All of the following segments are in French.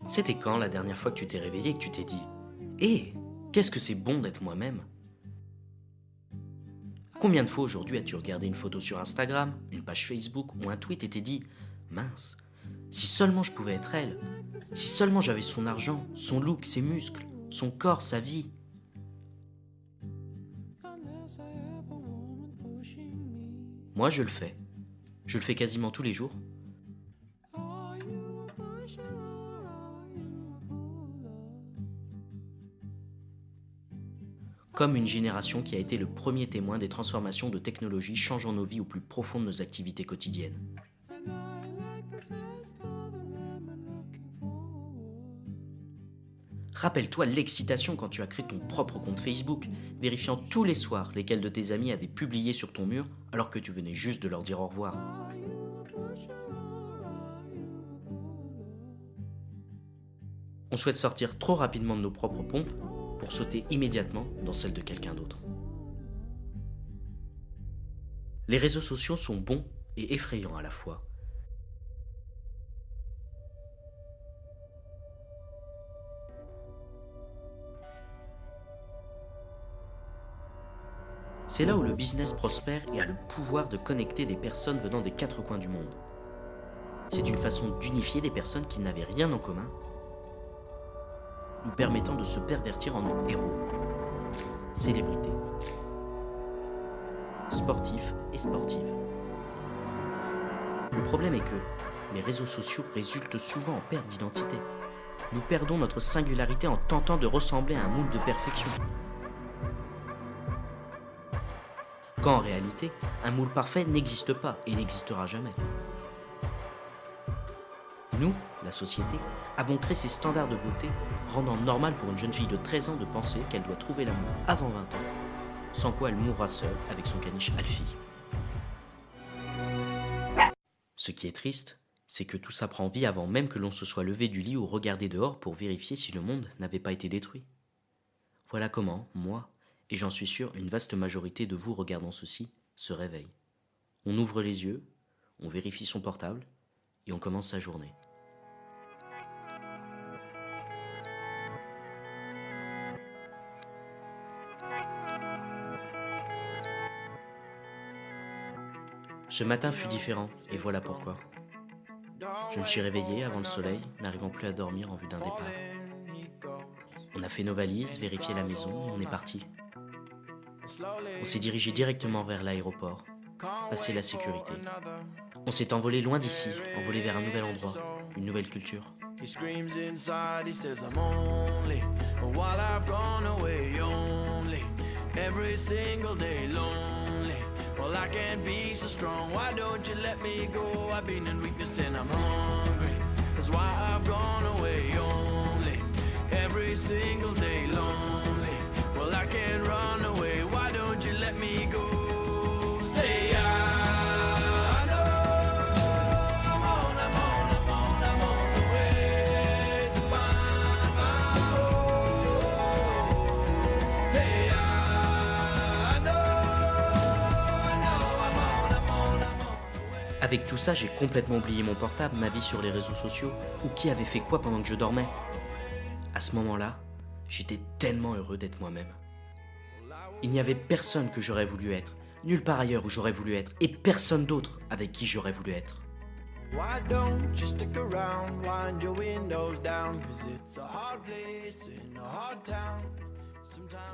C'était quand la dernière fois que tu t'es réveillé et que tu t'es dit « Hé, qu'est-ce que c'est bon d'être moi-même » Combien de fois aujourd'hui as-tu regardé une photo sur Instagram, une page Facebook ou un tweet et t'es dit « Mince, si seulement je pouvais être elle, si seulement j'avais son argent, son look, ses muscles, son corps, sa vie ». Moi je le fais. Je le fais quasiment tous les jours. Comme une génération qui a été le premier témoin des transformations de technologies changeant nos vies au plus profond de nos activités quotidiennes. Rappelle-toi l'excitation quand tu as créé ton propre compte Facebook, vérifiant tous les soirs lesquels de tes amis avaient publié sur ton mur alors que tu venais juste de leur dire au revoir. On souhaite sortir trop rapidement de nos propres pompes pour sauter immédiatement dans celle de quelqu'un d'autre. Les réseaux sociaux sont bons et effrayants à la fois. C'est là où le business prospère et a le pouvoir de connecter des personnes venant des quatre coins du monde. C'est une façon d'unifier des personnes qui n'avaient rien en commun, nous permettant de se pervertir en nos héros, célébrités, sportifs et sportives. Le problème est que les réseaux sociaux résultent souvent en perte d'identité. Nous perdons notre singularité en tentant de ressembler à un moule de perfection. Quand en réalité, un moule parfait n'existe pas et n'existera jamais. Nous, la société, avons créé ces standards de beauté, rendant normal pour une jeune fille de 13 ans de penser qu'elle doit trouver l'amour avant 20 ans, sans quoi elle mourra seule avec son caniche Alfie. Ce qui est triste, c'est que tout ça prend vie avant même que l'on se soit levé du lit ou regardé dehors pour vérifier si le monde n'avait pas été détruit. Voilà comment, moi, et j'en suis sûr, une vaste majorité de vous regardant ceci, se réveille. On ouvre les yeux, on vérifie son portable, et on commence sa journée. Ce matin fut différent, et voilà pourquoi. Je me suis réveillé avant le soleil, n'arrivant plus à dormir en vue d'un départ. On a fait nos valises, vérifié la maison, et on est parti. On s'est dirigé directement vers l'aéroport, passé la sécurité. On s'est envolé loin d'ici, envolé vers un nouvel endroit, une nouvelle culture. He screams inside, he says I'm only while I've gone away only every single day lonely. Well, I can't be so strong, why don't you let me go? I've been in weakness and I'm hungry. That's why I've gone away only every single day lonely. Well, I can't run away, why don't you let me go? Say I know I'm on the way to find my home. Hey, I know I'm on the way. Avec tout ça, j'ai complètement oublié mon portable, ma vie sur les réseaux sociaux, ou qui avait fait quoi pendant que je dormais. À ce moment-là, j'étais tellement heureux d'être moi-même. Il n'y avait personne que j'aurais voulu être, nulle part ailleurs où j'aurais voulu être, et personne d'autre avec qui j'aurais voulu être. Why don't you stick around, wind your windows down, 'cause it's a hard place in a hard town.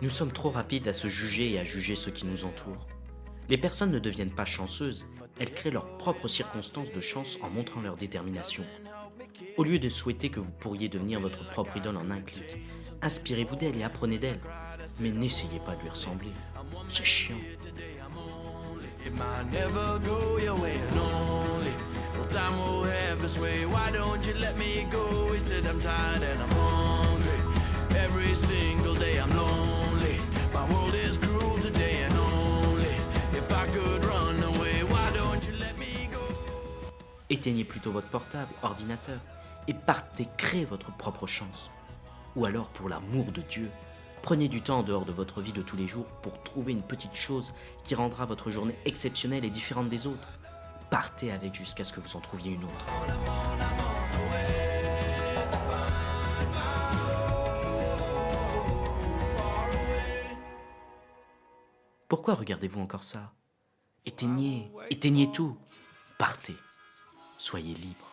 Nous sommes trop rapides à se juger et à juger ceux qui nous entourent. Les personnes ne deviennent pas chanceuses, elles créent leurs propres circonstances de chance en montrant leur détermination. Au lieu de souhaiter que vous pourriez devenir votre propre idole en un clic, inspirez-vous d'elle et apprenez d'elle. Mais n'essayez pas de lui ressembler. C'est chiant. It might never go your way and only well, time will have its way. Why don't you let me go? He said I'm tired and I'm hungry. Every single day I'm lonely. My world is cruel today and only if I could run away. Why don't you let me go? Éteignez plutôt votre portable, ordinateur, et partez créer votre propre chance. Ou alors, pour l'amour de Dieu, prenez du temps en dehors de votre vie de tous les jours pour trouver une petite chose qui rendra votre journée exceptionnelle et différente des autres. Partez avec jusqu'à ce que vous en trouviez une autre. I'm on the way to find Pourquoi regardez-vous encore ça? Éteignez tout. Partez. Soyez libre.